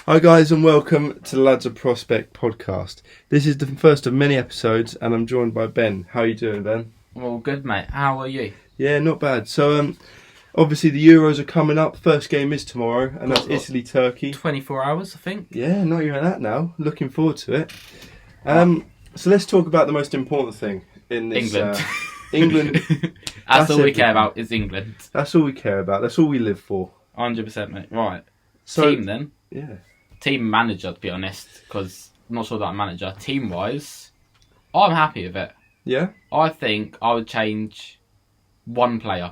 Hi guys and welcome to the Lads of Prospect podcast. This is the first of many episodes and I'm joined by Ben. How are you doing, Ben? Well, good mate. How are you? Yeah, not bad. So obviously the Euros are coming up. First game is tomorrow and that's Italy-Turkey. 24 hours, I think. Yeah, not even that now. Looking forward to it. So let's talk about the most important thing in this... England. England. That's all we care about is England. That's all we care about. That's all we live for. 100% mate. Right. So, team then. Yeah. Team manager, to be honest, because I'm not sure about manager. Team-wise, I'm happy with it. Yeah? I think I would change one player.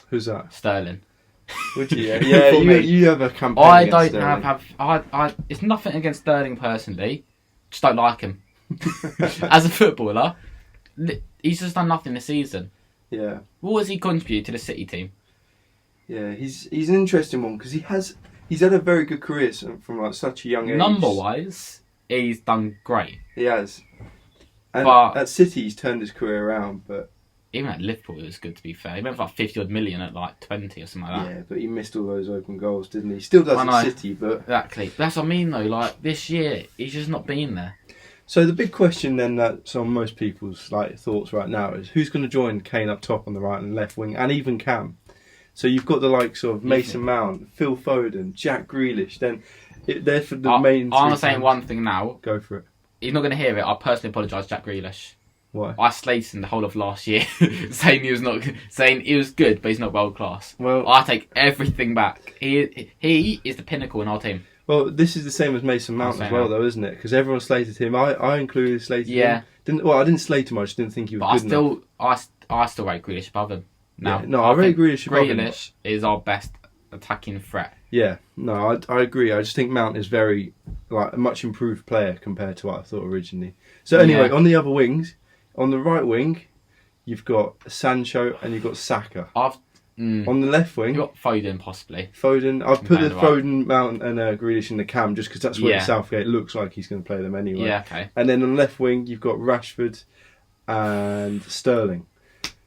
Who's that? Sterling. Would you? Yeah, you have a campaign I against don't Sterling. have... It's nothing against Sterling personally. Just don't like him. As a footballer, he's just done nothing this season. Yeah. What has he contributed to the City team? Yeah, he's an interesting one because he's had a very good career from like such a young age. Number-wise, he's done great. He has. And But- at City, he's turned his career around, but... Even at Liverpool, it was good, to be fair. He went for like 50 odd million at like 20 or something like that. Yeah, but he missed all those open goals, didn't he? Still does I at know. City, but... Exactly. That's what I mean, though. Like, this year, he's just not been there. So the big question then that's on most people's thoughts right now is who's going to join Kane up top on the right and left wing, and even Cam? So you've got the likes of Mason Mount, Phil Foden, Jack Grealish. Then they're for the main. I'm saying one thing now. Go for it. He's not going to hear it. I personally apologise, Jack Grealish. Why? I slated him the whole of last year, saying he was good, but he's not world class. Well, I take everything back. He is the pinnacle in our team. Well, this is the same as Mason Mount as well, though, isn't it? Because everyone slated him. I included slated him. I didn't slate him. I just didn't think he was good enough. I still rate Grealish above him. Now, yeah, I rate Grealish above him. Grealish is our best attacking threat. Yeah, no, I agree. I just think Mount is very a much improved player compared to what I thought originally. So anyway, on the other wings, on the right wing, you've got Sancho and you've got Saka. On the left wing, you've got Foden possibly. Foden. I've put the Foden, Mount and Grealish in the cam just because that's where the Southgate looks like he's going to play them anyway. Yeah, okay. And then on the left wing, you've got Rashford and Sterling.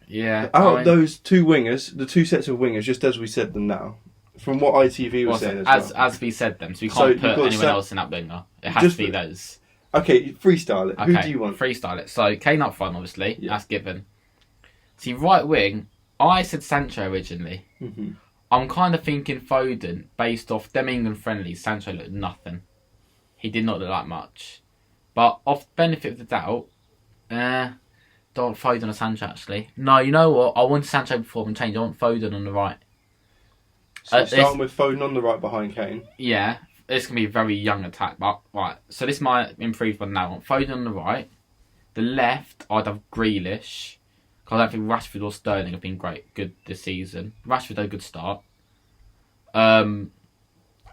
Yeah. Out of those two wingers, the two sets of wingers, just as we said them now, from what ITV was saying as we said them, so we can't put anyone else in that winger. It has to be those. Okay, freestyle it. Who do you want? Freestyle it. So Kane up front, obviously. Yeah. That's given. See, right wing, I said Sancho originally. Mm-hmm. I'm kind of thinking Foden, based off them England friendlies. Sancho looked nothing. He did not look like much. But off benefit of the doubt, don't want Foden or Sancho actually. No, you know what? I wanted Sancho before and change. I want Foden on the right. So you're starting with Foden on the right behind Kane? Yeah. It's going to be a very young attack. But right, so this is my improved one now. I want Foden on the right. The left, I'd have Grealish. Because I don't think Rashford or Sterling have been good this season. Rashford had a good start. And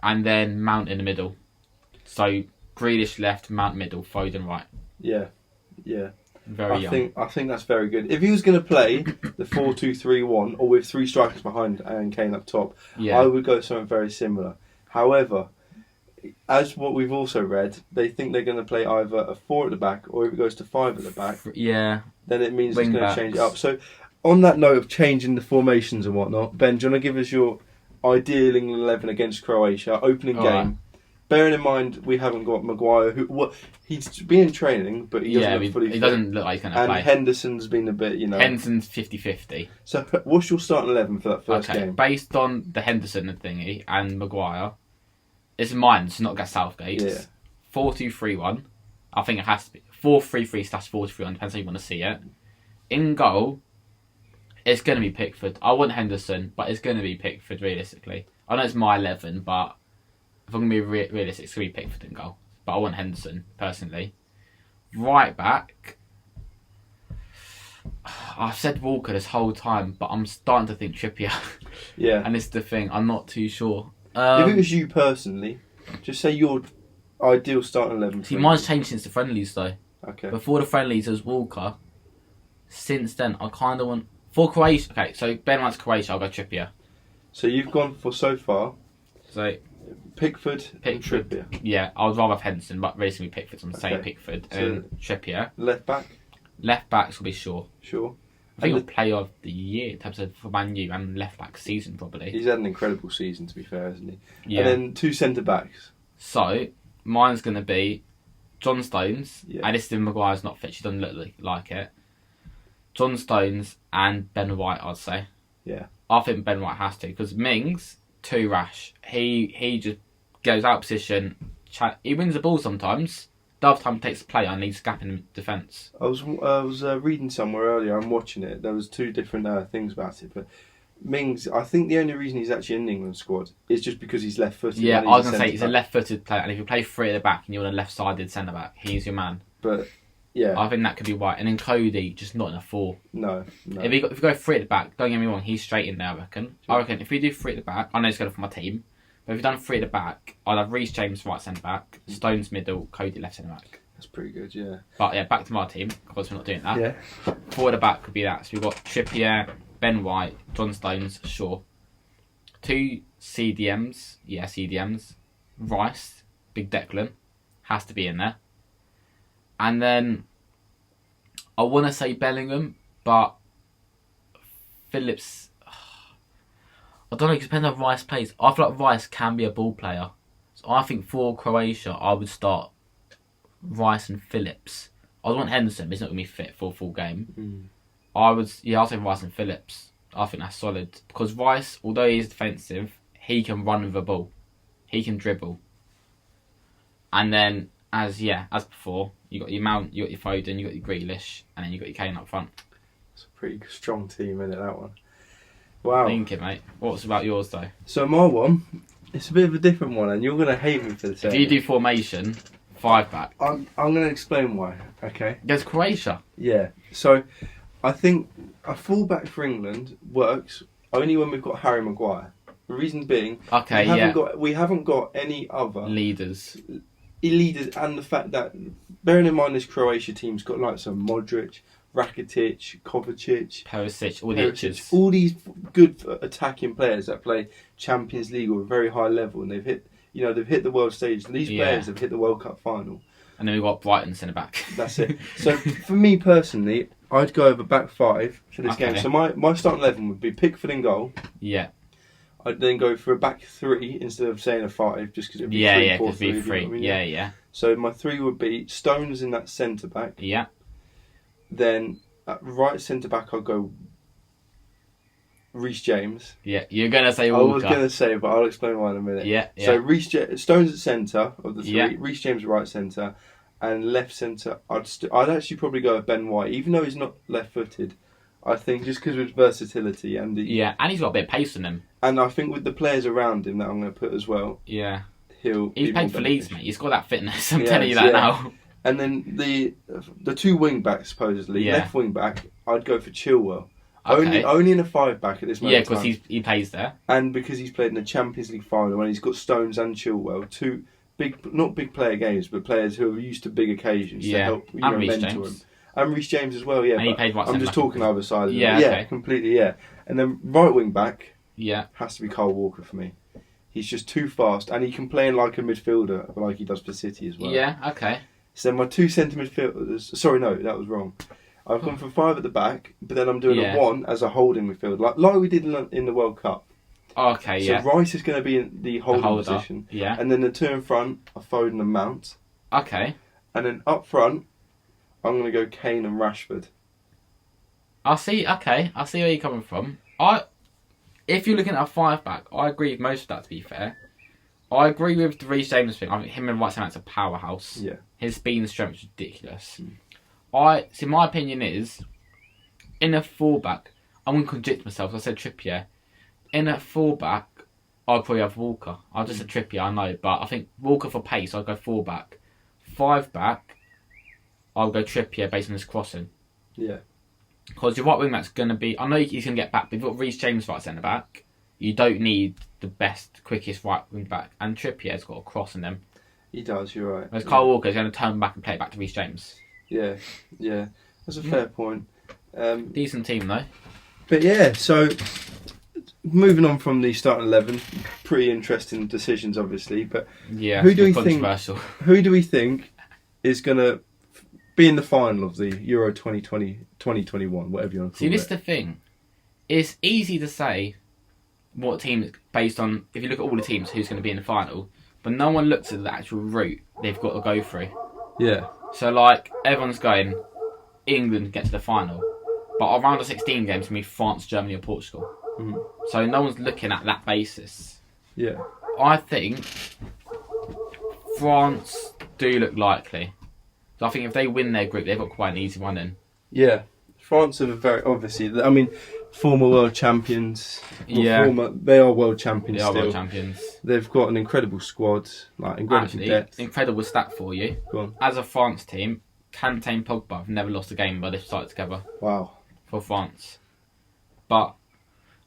then Mount in the middle. So Grealish left, Mount middle, Foden right. Yeah. Very young. I think that's very good. If he was going to play the 4-2-3-1 or with three strikers behind and Kane up top, I would go something very similar. However, as what we've also read, they think they're going to play either a 4 at the back or if it goes to 5 at the back, then it means it's going to change it up. So, on that note of changing the formations and whatnot, Ben, do you want to give us your ideal England 11 against Croatia, opening game? Right. Bearing in mind we haven't got Maguire, he's been in training, but he doesn't look fully fit. He doesn't look like he's going to play. And Henderson's been a bit, Henderson's 50-50. So, what's your starting 11 for that first game? Based on the Henderson thingy and Maguire, it's mine, it's not against Southgate. Yeah. 4-2-3-1. I think it has to be 4-3-3/4-2-3-1, depends how you want to see it. In goal, it's going to be Pickford. I want Henderson, but it's going to be Pickford realistically. I know it's my 11, but if I'm going to be realistic, it's going to be Pickford in goal. But I want Henderson, personally. Right back, I've said Walker this whole time, but I'm starting to think Trippier. Yeah. And it's the thing, I'm not too sure. If it was you personally, just say your ideal starting 11. See, mine's changed since the friendlies, though. Okay. Before the friendlies, it was Walker. Since then, I kind of want... For Croatia... Okay, so Ben wants Croatia, I'll go Trippier. So you've gone for, so far... So... Pickford and Trippier. Yeah, I would rather have Henderson, but basically Pickford. So I'm saying Pickford and Trippier. Left back? Left backs will be Shaw. Sure. I think he'll play of the year in terms of for Man U and left back season probably. He's had an incredible season, to be fair, hasn't he? Yeah. And then two centre backs. So mine's going to be John Stones. Yeah. And this is Maguire's not fit. She doesn't look like it. John Stones and Ben White, I'd say. Yeah. I think Ben White has to, because Mings, too rash. He just goes out of position. He wins the ball sometimes. The other time he takes the play and he's gapping in defence. I was reading somewhere earlier. I'm watching it. There was two different things about it, but Mings, I think the only reason he's actually in the England squad is just because he's left-footed. Yeah, I was going to say he's a left-footed player, and if you play three at the back and you're a left-sided centre back, he's your man. But yeah, I think that could be right. And then Cody, just not in a 4. No. If you go three at the back, don't get me wrong, he's straight in there. I reckon if we do three at the back, I know it's going for my team, but if we've done three at the back, I'd have Reece James right centre back, Stones middle, Cody left centre back. That's pretty good, yeah. But yeah, back to my team, because we're not doing that. Yeah. Four at the back could be that. So we've got Trippier, Ben White, John Stones, Shaw. 2 CDMs, CDMs. Rice, Big Declan, has to be in there. And then I want to say Bellingham, but Phillips. I don't know, it depends on how Rice plays. I feel like Rice can be a ball player. So I think for Croatia, I would start Rice and Phillips. I want Henderson, but he's not going to be fit for a full game. I'll say Rice and Phillips. I think that's solid. Because Rice, although he is defensive, he can run with the ball. He can dribble. And then, as before, you got your Mount, you got your Foden, you got your Grealish, and then you got your Kane up front. It's a pretty strong team, isn't it, that one? Wow. Think it, mate. What's about yours, though? So my one, it's a bit of a different one, and you're going to hate me for this. If you do formation, 5 back. I'm going to explain why, okay? Against Croatia? Yeah. So, I think a fullback for England works only when we've got Harry Maguire. The reason being, we haven't got any other leaders, and the fact that, bearing in mind this Croatia team's got like some Modric, Rakitic, Kovacic, Perisic, all these good attacking players that play Champions League or a very high level, and they've hit the world stage. And these players have hit the World Cup final. And then we've got Brighton centre back. That's it. So for me personally, I'd go over back 5 for this game. So my starting 11 would be Pickford in goal. Yeah. I'd then go for a back 3 instead of saying a 5, just because it'd be 3, 4, 3. It'd be 3. Yeah. So my 3 would be Stones in that centre back. Yeah. Then at right centre back, I'll go Reece James. Yeah, you're gonna say Walker. I was gonna say, but I'll explain why in a minute. Yeah. So Stones at centre of the 3. Yeah. Reece James right centre, and left centre. I'd actually probably go with Ben White, even though he's not left-footed. I think just because of his versatility and and he's got a bit of pace in him. And I think with the players around him that I'm going to put as well. Yeah. He's played for Leeds, mate. He's got that fitness. I'm telling you that now. And then the 2 wing backs supposedly left wing back. I'd go for Chilwell. Okay. Only in a 5 back at this moment. Yeah, because he plays there. And because he's played in the Champions League final and he's got Stones and Chilwell, 2 not big player games, but players who are used to big occasions to help mentor him. And Reece James as well, And he played right I'm just talking either side of it. Okay. Completely, And then right wing back has to be Kyle Walker for me. He's just too fast, and he can play in like a midfielder, like he does for City as well. Yeah, okay. So my 2 centre midfielders... Sorry, no, that was wrong. I've gone for 5 at the back, but then I'm doing a 1 as a holding midfield, like we did in the World Cup. Okay, so Rice is going to be in the holding position. Yeah. And then the 2 in front are Foden and Mount. Okay. And then up front, I'm going to go Kane and Rashford. I see where you're coming from. If you're looking at a 5 back, I agree with most of that, to be fair. I agree with the Reece James thing. I think him and right centre back's a powerhouse. Yeah. His speed and strength is ridiculous. My opinion is, in a 4 back, I'm going to contradict myself. I said Trippier. In a 4 back, I'd probably have Walker. I'll just say Trippier, I know, but I think Walker for pace, I'd go 4 back. 5 back, I'll go Trippier based on his crossing. Yeah. Because your right wing back's going to be... I know he's going to get back, but if you've got Reece James right centre back, you don't need the best, quickest right wing back. And Trippier's got a cross in them. He does, you're right. Whereas Kyle Walker's going to turn back and play it back to Reece James. Yeah. That's a fair point. Decent team, though. But so... Moving on from the starting 11, pretty interesting decisions, obviously. But who do we think is going to be in the final of the Euro 2021, whatever you want to call it? See, this is the thing. It's easy to say what team, based on if you look at all the teams, who's going to be in the final. but no one looks at the actual route they've got to go through. Yeah. So, like, everyone's going, England get to the final, but our round of 16 games can be France, Germany, or Portugal. Mm. So no one's looking at that basis. Yeah. I think France do look likely. So I think if they win their group, they've got quite an easy one in. Yeah. France are very, obviously, I mean, former world champions. They are world champions They are still. world champions. They've got an incredible squad, like incredible depth. Incredible stat for you. Go on. As a France team, Kante and Pogba have never lost a game by this side together. Wow. For France. But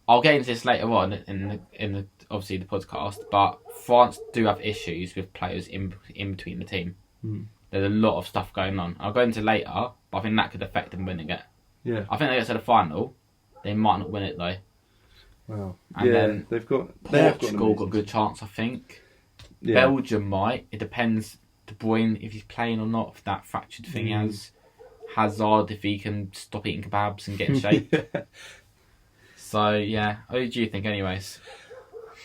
I'll get into this later on in the obviously the podcast, but France do have issues with players in between the team. Mm. There's a lot of stuff going on. I'll go into later, but I think that could affect them winning it. Yeah. I think they get to the final. They might not win it though. Wow. And then Portugal got a good chance, I think. Yeah. Belgium might. It depends. De Bruyne, if he's playing or not, if that fractured thing has. Hazard, if he can stop eating kebabs and get in shape. Yeah. So, yeah. Who do you think, anyways?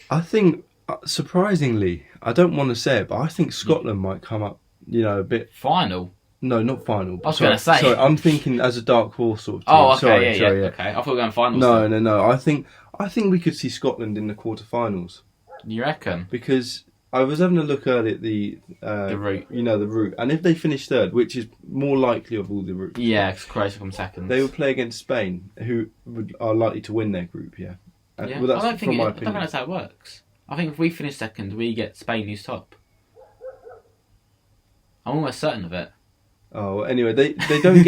I think, surprisingly, I don't want to say it, but I think Scotland might come up, a bit... Final? No, not final. I was going to say. Sorry, I'm thinking as a dark horse sort of team. Oh, okay, sorry, yeah. Okay, I thought we were going finals. No. I think we could see Scotland in the quarterfinals. You reckon? Because I was having a look earlier at the route. The route. And if they finish third, which is more likely of all the routes. Yeah, because Croatia come second. They will play against Spain, who are likely to win their group, yeah. Yeah. Well, I don't think that's how it works. I think if we finish second, we get Spain who's top. I'm almost certain of it. Oh, anyway, they don't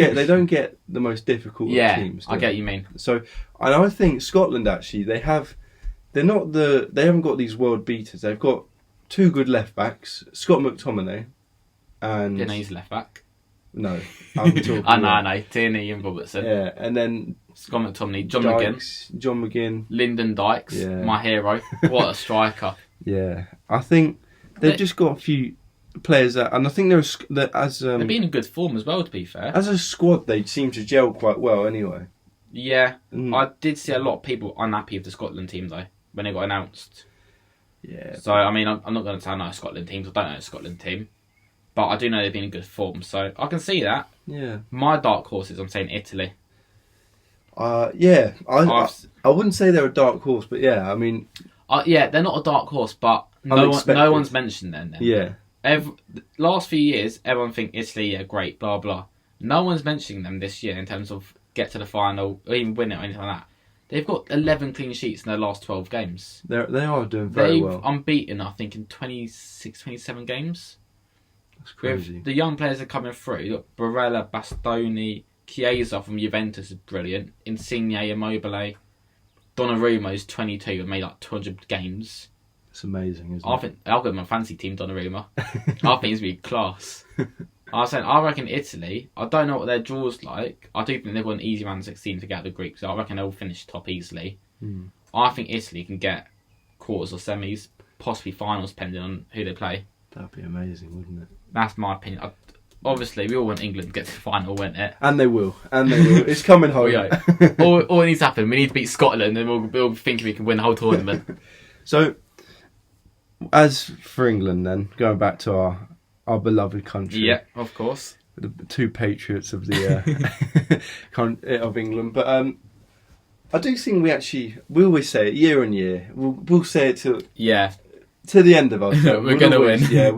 get the most difficult teams. I get what you mean. So, and I think Scotland actually they haven't got these world beaters. They've got two good left backs, Scott McTominay, and Didn't he's left back. No, I'm talking. I know, Tierney and Robertson. Yeah, and then Scott McTominay, John McGinn, Lyndon Dykes, my hero. What a striker! Yeah, I think they've just got a few players that, and I think they're being in good form as well. To be fair, as a squad, they seem to gel quite well. Anyway, yeah, I did see a lot of people unhappy with the Scotland team though when it got announced. Yeah. So I mean, I'm not going to say I know Scotland teams. I don't know a Scotland team, but I do know they've been in good form. So I can see that. Yeah. My dark horses, I'm saying Italy. Yeah, I wouldn't say they're a dark horse, but yeah, I mean, yeah, they're not a dark horse, but no one's mentioned them. Yeah. Last few years, everyone think Italy, yeah, great, blah blah. No one's mentioning them this year in terms of get to the final or even win it or anything like that. They've got 11 clean sheets in their last 12 games. They are doing very well. They've unbeaten, I think, in 26, 27 games. That's crazy. With the young players are coming through. Look, Barella, Bastoni, Chiesa from Juventus is brilliant. Insigne, Immobile. Donnarumma's 22 and made like 200 games. It's amazing, isn't it? I'll go my fancy team, Donnarumma. I think he's really class. I reckon Italy, I don't know what their draw's like. I do think they've got an easy round of 16 to get out of the group, so I reckon they'll finish top easily. I think Italy can get quarters or semis, possibly finals, depending on who they play. That'd be amazing, wouldn't it? That's my opinion. Obviously, we all want England to get to the final, won't it? And they will. It's coming home. all needs to happen. We need to beat Scotland, and we'll think we can win the whole tournament. So, as for England, then going back to our beloved country. Yeah, of course. The two patriots of the of England, but I do think we always say it year on year. We'll say it to the end of our term. We're gonna win. Yeah,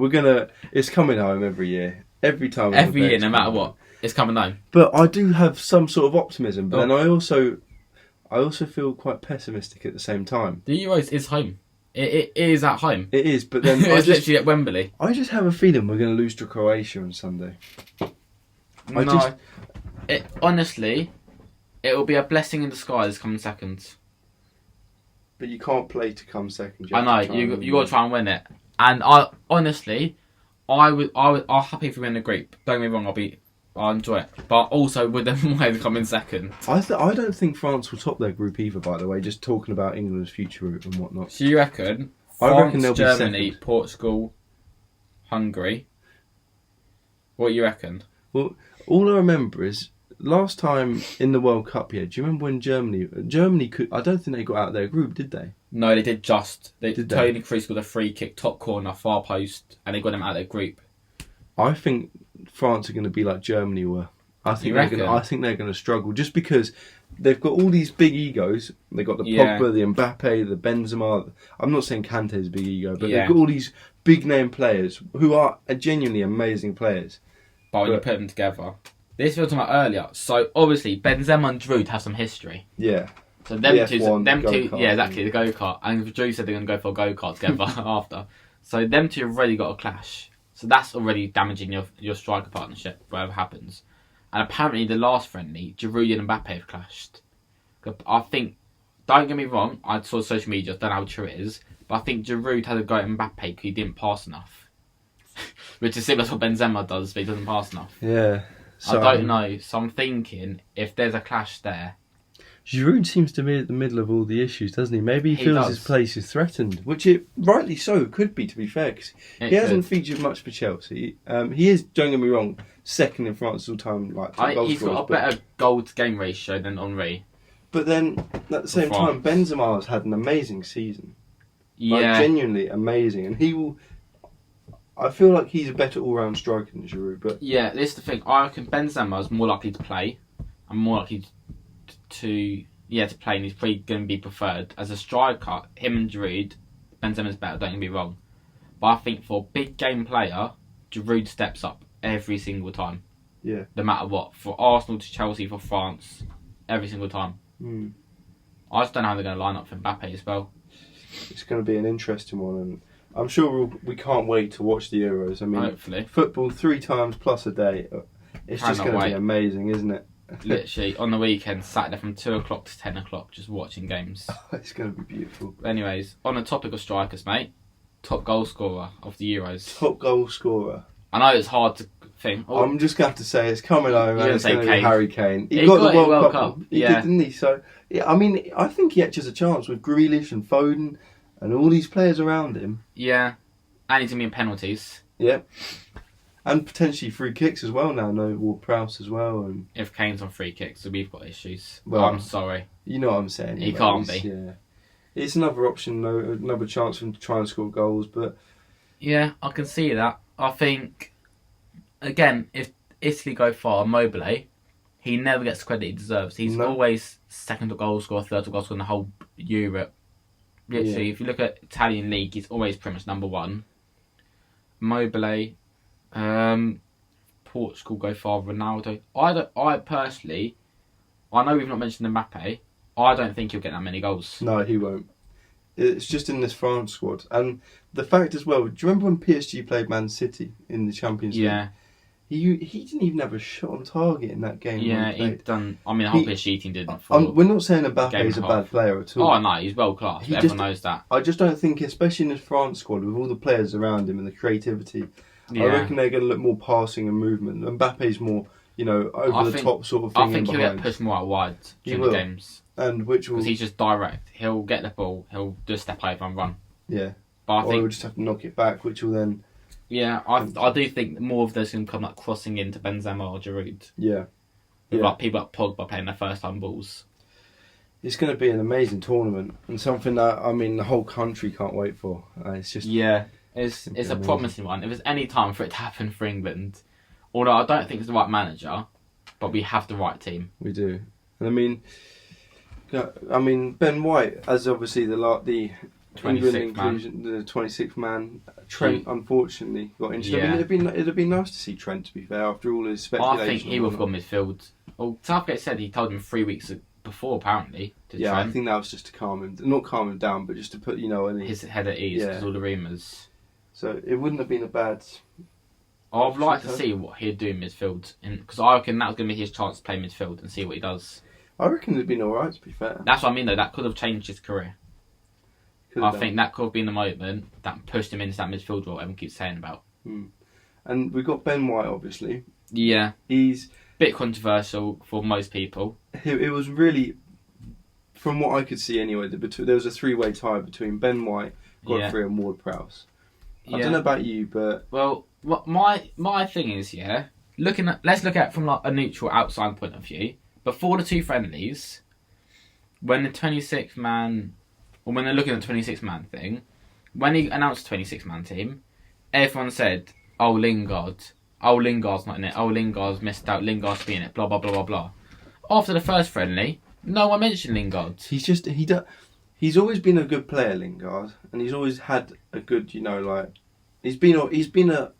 it's coming home every year, every time. Every year, no matter what, it's coming home. But I do have some sort of optimism, but then I also feel quite pessimistic at the same time. The Euros is home. It is at home. It is, but then it's literally at Wembley. I just have a feeling we're going to lose to Croatia on Sunday. Honestly, it will be a blessing in disguise coming second. But you can't play to come second. I know you got to try and win it. And I'll happy if we win the group. Don't get me wrong, I'll enjoy it. But also with them way to come in second. I don't think France will top their group either, by the way, just talking about England's future route and whatnot. So you reckon France, Germany, Portugal, Hungary? What do you reckon? Well, all I remember is last time in the World Cup, do you remember when Germany could... I don't think they got out of their group, did they? No, they did just. Did they? Tony Kroos got a free kick, top corner, far post, and they got him out of their group. I think France are going to be like Germany were. I think they're going to struggle just because they've got all these big egos. They've got the Pogba, the Mbappe, the Benzema. I'm not saying Kante's a big ego, but they've got all these big name players who are genuinely amazing players. But when you put them together, this we were talking about earlier. So obviously Benzema and Giroud have some history. Yeah. So them two, yeah, exactly, the go-kart. And Giroud said they're going to go for a go-kart together after. So them two have already got a clash. So that's already damaging your striker partnership, whatever happens. And apparently the last friendly, Giroud and Mbappe have clashed. I think, don't get me wrong, I saw social media, don't know how true it is, but I think Giroud had a go at Mbappe because he didn't pass enough. Which is similar to what Benzema does, but he doesn't pass enough. Yeah. So, I don't know, so I'm thinking, if there's a clash there... Giroud seems to be at the middle of all the issues, doesn't he? Maybe he feels his place is threatened, which it rightly so could be, to be fair, because he hasn't featured much for Chelsea. He is, don't get me wrong, second in France all time. He's got a better goal-to-game ratio than Henry. But then, at the same time, Benzema has had an amazing season. Yeah. Genuinely amazing. And he will... I feel like he's a better all-round striker than Giroud, but... Yeah, this is the thing. I reckon Benzema is more likely to play, and more likely to play, and he's probably going to be preferred. As a striker, him and Giroud, Benzema's better, don't get me wrong. But I think for a big game player, Giroud steps up every single time. Yeah. No matter what. For Arsenal to Chelsea, for France, every single time. I just don't know how they're going to line up for Mbappe as well. It's going to be an interesting one, and I'm sure we can't wait to watch the Euros. I mean, hopefully. Football 3 times plus a day. It's just going to be amazing, isn't it? Literally, on the weekend, Saturday from 2 o'clock to 10 o'clock, just watching games. It's going to be beautiful. Anyways, on the topic of strikers, mate, top goal scorer of the Euros. Top goal scorer. I know it's hard to think. I'm just going to have to say, it's coming home, and it's going to be Harry Kane. He got the World Cup. He did, didn't he? So, yeah, I mean, I think he actually has a chance with Grealish and Foden and all these players around him. Yeah, and he's going to be in penalties. Yeah. And potentially free kicks as well now, no Ward-Prowse as well. And if Kane's on free kicks, so we've got issues. Well, I'm sorry. You know what I'm saying. He can't be. Yeah. It's another option, though, another chance for him to try and score goals, but... Yeah, I can see that. I think, again, if Italy go far, Immobile, he never gets the credit he deserves. He's always second to goal scorer, third to goal scorer in the whole Europe. Literally, if you look at Italian league, he's always pretty much number one. Immobile... Portugal go far, Ronaldo. I personally, I know we've not mentioned Mbappe. I don't think he'll get that many goals. No, he won't. It's just in this France squad, and the fact as well. Do you remember when PSG played Man City in the Champions League? Yeah. He didn't even have a shot on target in that game. Yeah, he'd done. I mean, the whole PSG team didn't. We're not saying Mbappe is a bad player at all. Oh no, he's world class. Everyone knows that. I just don't think, especially in this France squad with all the players around him and the creativity. Yeah. I reckon they're going to look more passing and movement. Mbappe's more, over the top sort of thing. I think he'll get pushed more out wide during the games. And which will... Because he's just direct. He'll get the ball, he'll just step over and run. Yeah. But I think he'll just have to knock it back, which will then... Yeah, I do think more of those can come like crossing into Benzema or Giroud. Yeah. With like people like Pogba playing their first time balls. It's going to be an amazing tournament and something that, the whole country can't wait for. It's just... Yeah. It's a promising one. If there's any time for it to happen for England, although I don't think it's the right manager, but we have the right team. We do. And Ben White, as obviously the England inclusion, the 26th man. Trent, unfortunately, got injured. Yeah. It'd have been nice to see Trent, to be fair, after all his speculation. I think he would have gone midfield. Well, Southgate said he told him 3 weeks before, apparently. Trent. I think that was just to not calm him down, but just to put, his head at ease, because all the rumours. So it wouldn't have been a bad... I'd like to see what he'd do in midfield, because I reckon that was going to be his chance to play midfield and see what he does. I reckon it'd been alright, to be fair. That's what I mean, though. That could have changed his career. I think that could have been the moment that pushed him into that midfield role everyone keeps saying about. And we've got Ben White, obviously. Yeah. He's... bit controversial for most people. It was really... From what I could see anyway, there was a 3-way tie between Ben White, Godfrey and Ward-Prowse. I don't know about you, but... Well, what my thing is, let's look at it from like a neutral outside point of view. Before the two friendlies, when the 26th man Well, when they're looking at the 26-man thing, when he announced the 26-man team, everyone said, "Oh, Lingard. Oh, Lingard's not in it. Oh, Lingard's missed out. Lingard's be in it. Blah blah blah blah blah." After the first friendly, no one mentioned Lingard. He's always been a good player, Lingard, and he's always had a good, he's been a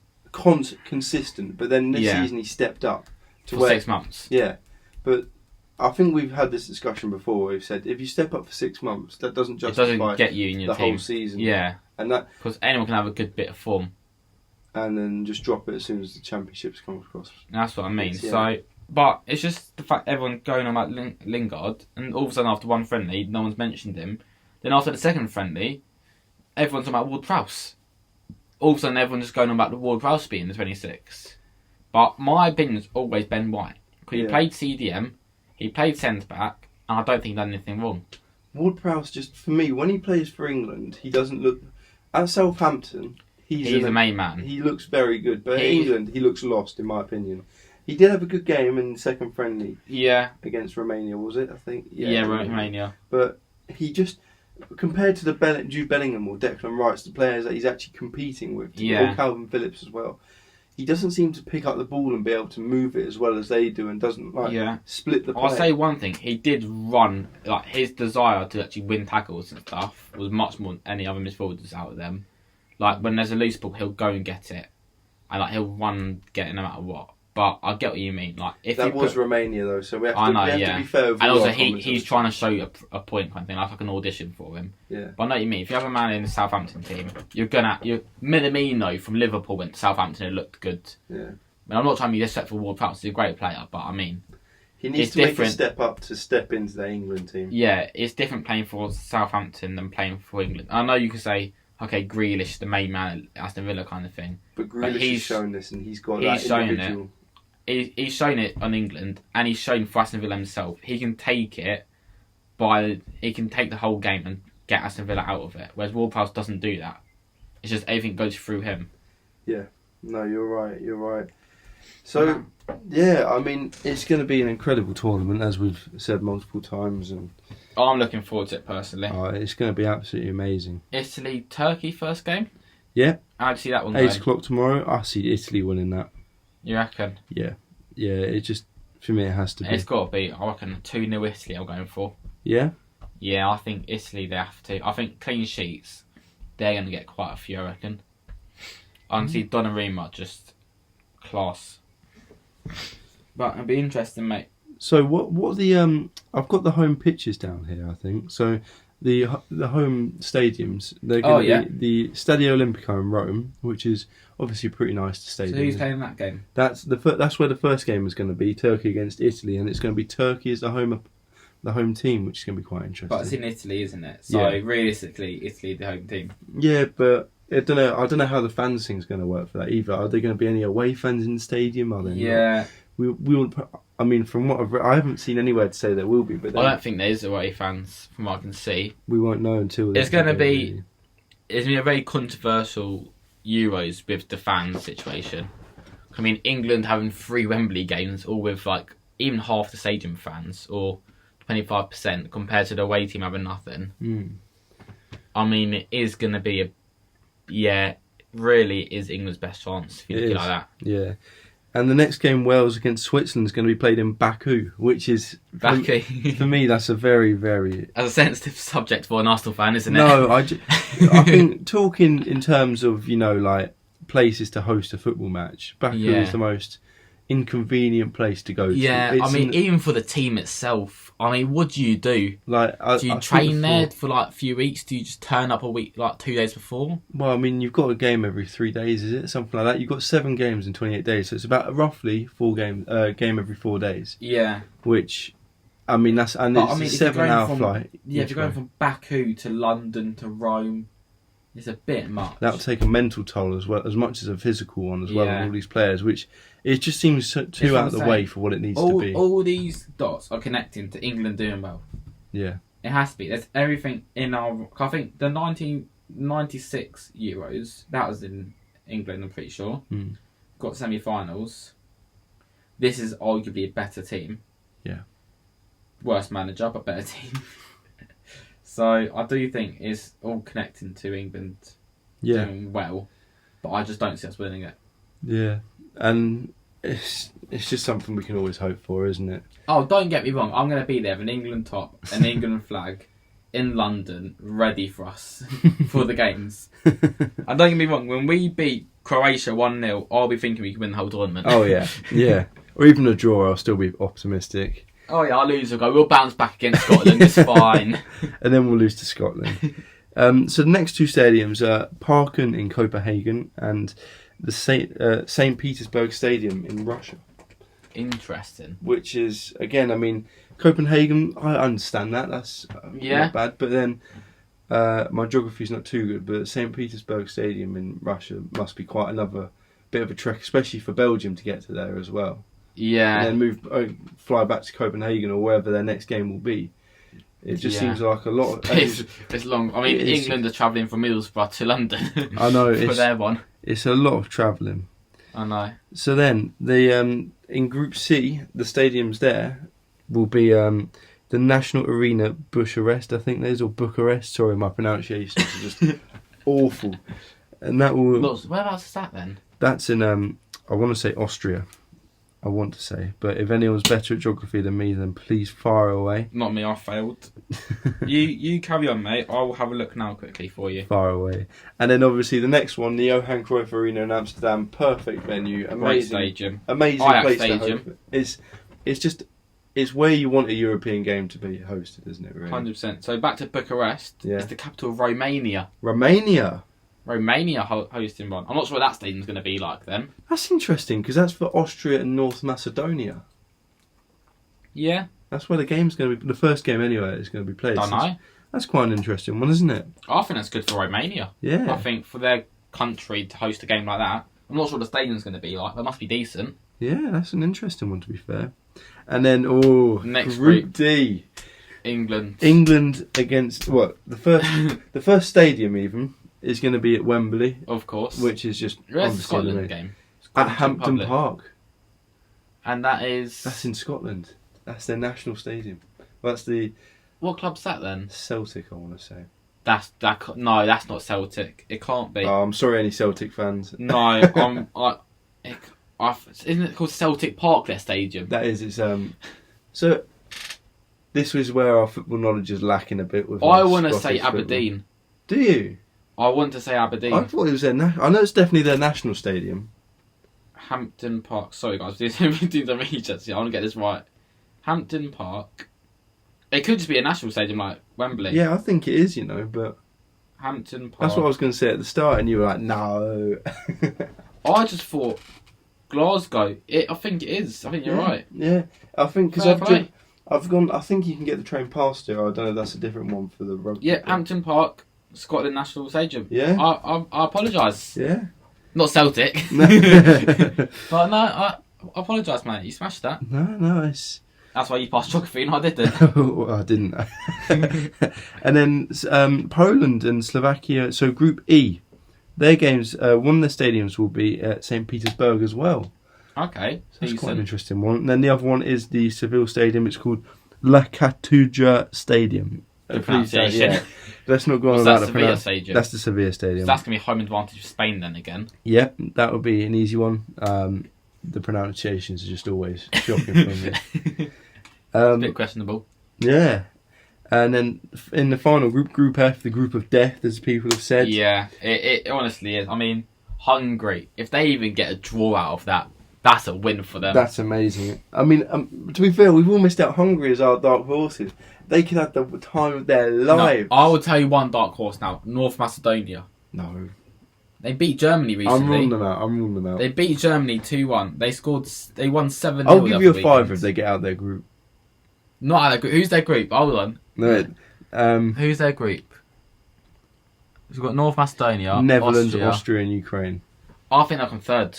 consistent. But then this season he stepped up for 6 months. Yeah, but I think we've had this discussion before. We've said if you step up for 6 months, that doesn't justify it doesn't get you in your the team. whole season. Yeah, and that because anyone can have a good bit of form, and then just drop it as soon as the championships come across. That's what I mean. So. But it's just the fact everyone going on about Lingard, and all of a sudden after one friendly, no one's mentioned him. Then after the second friendly, everyone's talking about Ward-Prowse. All of a sudden everyone's just going on about the Ward-Prowse being the 26. But my opinion's always Ben White. Because he played CDM, he played centre-back, and I don't think he done anything wrong. Ward-Prowse, just for me, when he plays for England, he doesn't look... At Southampton, he's the main man. He looks very good, but in England, he looks lost, in my opinion. He did have a good game in the second friendly. Yeah. Against Romania, was it? I think. Yeah, Romania. But he just, compared to the Jude Bellingham or Declan Rice, the players that he's actually competing with, or Calvin Phillips as well, he doesn't seem to pick up the ball and be able to move it as well as they do, and doesn't split the play. I'll say one thing: he did run. Like his desire to actually win tackles and stuff was much more than any other midfielders out of them. Like when there's a loose ball, he'll go and get it, and he'll run, get it no matter what. But I get what you mean. Like if that was Romania though, so we have to be fair. And also he's trying to show you a point kind of thing, like an audition for him. Yeah. But I know what you mean. If you have a man in the Southampton team, Minamino from Liverpool went to Southampton and looked good. Yeah. I mean, I'm not trying to be disrespectful for Ward-Prowse. He's a great player, but I mean, he needs to make a step up to step into the England team. Yeah, it's different playing for Southampton than playing for England. I know you could say, okay, Grealish, the main man at Aston Villa kind of thing. But Grealish has shown this, and he's got that individual. He's shown it on England, and he's shown for Aston Villa himself. He can take it he can take the whole game and get Aston Villa out of it. Whereas Ward-Prowse doesn't do that. It's just everything goes through him. Yeah, no, you're right. So, I mean, it's going to be an incredible tournament, as we've said multiple times, and I'm looking forward to it personally. It's going to be absolutely amazing. Italy, Turkey first game. Yeah, I'd see that one. 8 o'clock tomorrow. I see Italy winning that. You reckon? Yeah. It just, for me, it has to be. It's got to be. I reckon 2-0 Italy. I'm going for. Yeah. Yeah, I think Italy. They have to. I think clean sheets. They're going to get quite a few. I reckon. I can see Donnarumma just class. But it'll be interesting, mate. So what the I've got the home pitches down here. I think so. The home stadiums, they're going to be the Stadio Olimpico in Rome, which is obviously pretty nice to stadium. So who's playing that game? That's where the first game is going to be, Turkey against Italy, and it's going to be Turkey as the home team, which is going to be quite interesting. But it's in Italy, isn't it? So realistically, Italy the home team. Yeah, but I don't know how the fans thing's going to work for that either. Are there going to be any away fans in the stadium? Are there? Yeah. Not? We will. I mean, from what I've read, I haven't seen anywhere to say there will be, but I don't think there's away fans from what I can see. We won't know until it's going to be. It's going to be a very controversial Euros with the fan situation. I mean, England having 3 Wembley games, all with like even half the stadium fans, or 25%, compared to the away team having nothing. I mean, it is going to be really is England's best chance if you look at it like that. Yeah. And the next game, Wales against Switzerland, is going to be played in Baku, which is... Baku. For me, that's a very, very... That's a sensitive subject for an Arsenal fan, isn't it? No, I think talking in terms of, like, places to host a football match, Baku is the most inconvenient place to go to. Yeah, I mean, even for the team itself, I mean, what do you do? Like, do you train there for like a few weeks? Do you just turn up a week, like 2 days before? Well, I mean, you've got a game every 3 days, is it? Something like that. You've got 7 games in 28 days, so it's about roughly 4 games, game every 4 days. Yeah. Which, I mean, it's a 7-hour flight. Yeah, if you're going from Baku to London to Rome, it's a bit much. That'll take a mental toll as well, as much as a physical one as well, on all these players, which it just seems too out of the way for what it needs to be. All these dots are connecting to England doing well. Yeah. It has to be. There's everything in our... I think the 1996 Euros, that was in England, I'm pretty sure. Got semi-finals. This is arguably a better team. Yeah. Worse manager, but better team. So I do think it's all connecting to England doing well, but I just don't see us winning it. Yeah, and it's just something we can always hope for, isn't it? Oh, don't get me wrong. I'm going to be there with an England top, an England flag, in London, ready for us for the games. And don't get me wrong, when we beat Croatia 1-0, I'll be thinking we can win the whole tournament. Oh yeah, yeah. Or even a draw, I'll still be optimistic. Oh yeah, I'll lose. We'll bounce back against Scotland. It's fine. And then we'll lose to Scotland. So the next two stadiums are Parken in Copenhagen and the St. Petersburg Stadium in Russia. Interesting. Which is, again, I mean, Copenhagen, I understand that. That's not bad. But then my geography's not too good. But St. Petersburg Stadium in Russia must be quite another bit of a trek, especially for Belgium to get to there as well. Yeah. And then fly back to Copenhagen or wherever their next game will be. It just seems like a lot. It's long. I mean, England are travelling from Middlesbrough to London. I know for their one. It's a lot of travelling. I know. So then, in Group C, the stadiums there will be the National Arena Bucharest, I think there's, or Bucharest. Sorry, my pronunciation is just awful. And that will. Whereabouts is that then? That's in I want to say Austria. I want to say, but if anyone's better at geography than me, then please fire away. Not me, I failed. you carry on, mate. I will have a look now quickly for you. Fire away. And then obviously the next one, the Johan Cruyff Arena in Amsterdam, perfect venue, amazing stadium, amazing Ajax place stadium. to host. It's where you want a European game to be hosted, isn't it? Really? 100%. So back to Bucharest. Yeah. It's the capital of Romania. Romania hosting one. I'm not sure what that stadium's going to be like then. That's interesting because that's for Austria and North Macedonia. Yeah. That's where the game's going to be. The first game anyway is going to be played. I know. That's quite an interesting one, isn't it? I think that's good for Romania. Yeah. I think for their country to host a game like that, I'm not sure what the stadium's going to be like. But it must be decent. Yeah, that's an interesting one to be fair. And then next Group D. England against what? The first stadium even is going to be at Wembley, of course, which is just where's the Scotland game? At Hampton Park, and that's in Scotland. That's their national stadium. Well, that's the what club's that then? Celtic, I want to say. No, that's not Celtic. It can't be. Oh, I'm sorry, any Celtic fans. No, isn't it called Celtic Park? Their stadium. That is. It's So this was where our football knowledge is lacking a bit. With I want to say Aberdeen. Football. Do you? I want to say Aberdeen. I thought it was their. I know it's definitely their national stadium. Hampton Park. Sorry, guys. Do the research. I want to get this right. Hampton Park. It could just be a national stadium like Wembley. Yeah, I think it is. But Hampton Park. That's what I was going to say at the start, and you were like, "No." I just thought Glasgow. I think it is. I think you're right. Yeah, I think because I've gone. I think you can get the train past it. I don't know if that's a different one for the rugby. Yeah, Hampton Park, Scotland National Stadium. Yeah. I apologise. Yeah. Not Celtic. But no, I apologise, mate. You smashed that. No, it's. That's why you passed geography and I didn't. Well, I didn't. And then Poland and Slovakia. So Group E, their games. One of their stadiums will be at St. Petersburg as well. Okay, so that's quite an interesting one. And then the other one is the Seville Stadium. It's called La Cartuja Stadium. Pronunciation. Let's not go on about the Sevilla Stadium. That's the Sevilla Stadium. So that's going to be home advantage for Spain then again. Yeah, that would be an easy one. The pronunciations are just always shocking for me. It's a bit questionable. Yeah. And then in the final Group F, the group of death, as people have said. Yeah, it honestly is. I mean, Hungary, if they even get a draw out of that, that's a win for them. That's amazing. I mean, to be fair, we've all missed out Hungary as our dark horses. They could have the time of their lives. No, I will tell you one dark horse now. North Macedonia. No. They beat Germany recently. I'm ruling them out. They beat Germany 2-1. They won 7-0. I'll give you a 5 if they get out of their group. Not out of their group. Who's their group? Hold on. No. Who's their group? We've got North Macedonia, Netherlands, Austria and Ukraine. I think they'll come third.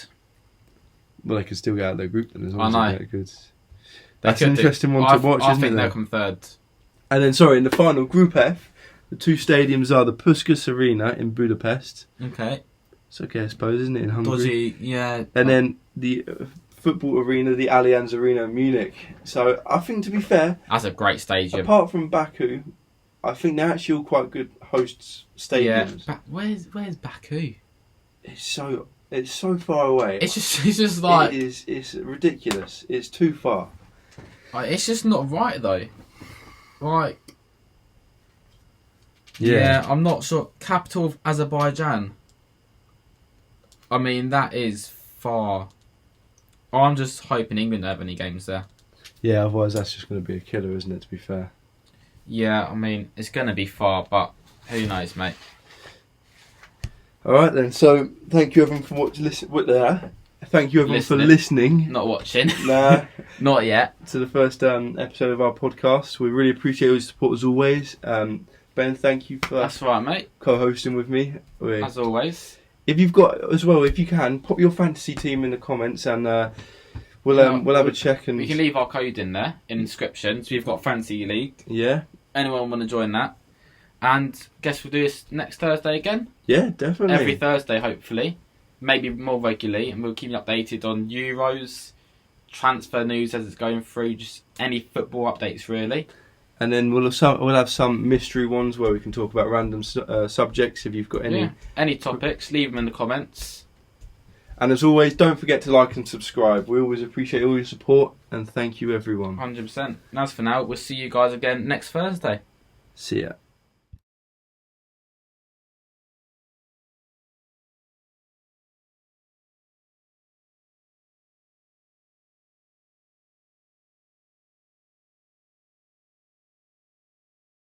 Well, they can still get out of their group then as long I as know. they get good. That's an interesting one to watch, I isn't it? think they'll come third. And then, sorry, in the final, Group F, the two stadiums are the Puskás Arena in Budapest. Okay. It's okay, I suppose, isn't it, in Hungary? Dodgy, yeah. And then the football arena, the Allianz Arena in Munich. So, I think, to be fair... That's a great stadium. Apart from Baku, I think they're actually all quite good hosts stadiums. Yeah. Where's Baku? It's so far away. It's just like it's ridiculous. It's too far. Like, it's just not right though. Like. Yeah, I'm not sure. Capital of Azerbaijan. I mean, that is far. I'm just hoping England don't have any games there. Yeah, otherwise that's just going to be a killer, isn't it, to be fair? Yeah, I mean, it's going to be far, but who knows, mate. Alright then, so thank you everyone for Thank you everyone for listening. Not watching. Nah. Not yet. To the first episode of our podcast. We really appreciate your support as always. Ben, thank you for That's right, mate. Co-hosting with me. As always. If you've got as well, if you can, pop your fantasy team in the comments, and we'll have a check. And we can leave our code in there in inscriptions. We've got Fantasy League. Yeah. Anyone want to join that? And guess we'll do this next Thursday again. Yeah, definitely. Every Thursday, hopefully, maybe more regularly, and we'll keep you updated on Euros, transfer news as it's going through, just any football updates really. And then we'll have some mystery ones where we can talk about random subjects. If you've got any topics, leave them in the comments. And as always, don't forget to like and subscribe. We always appreciate all your support, and thank you everyone. 100%. And as for now, we'll see you guys again next Thursday. See ya.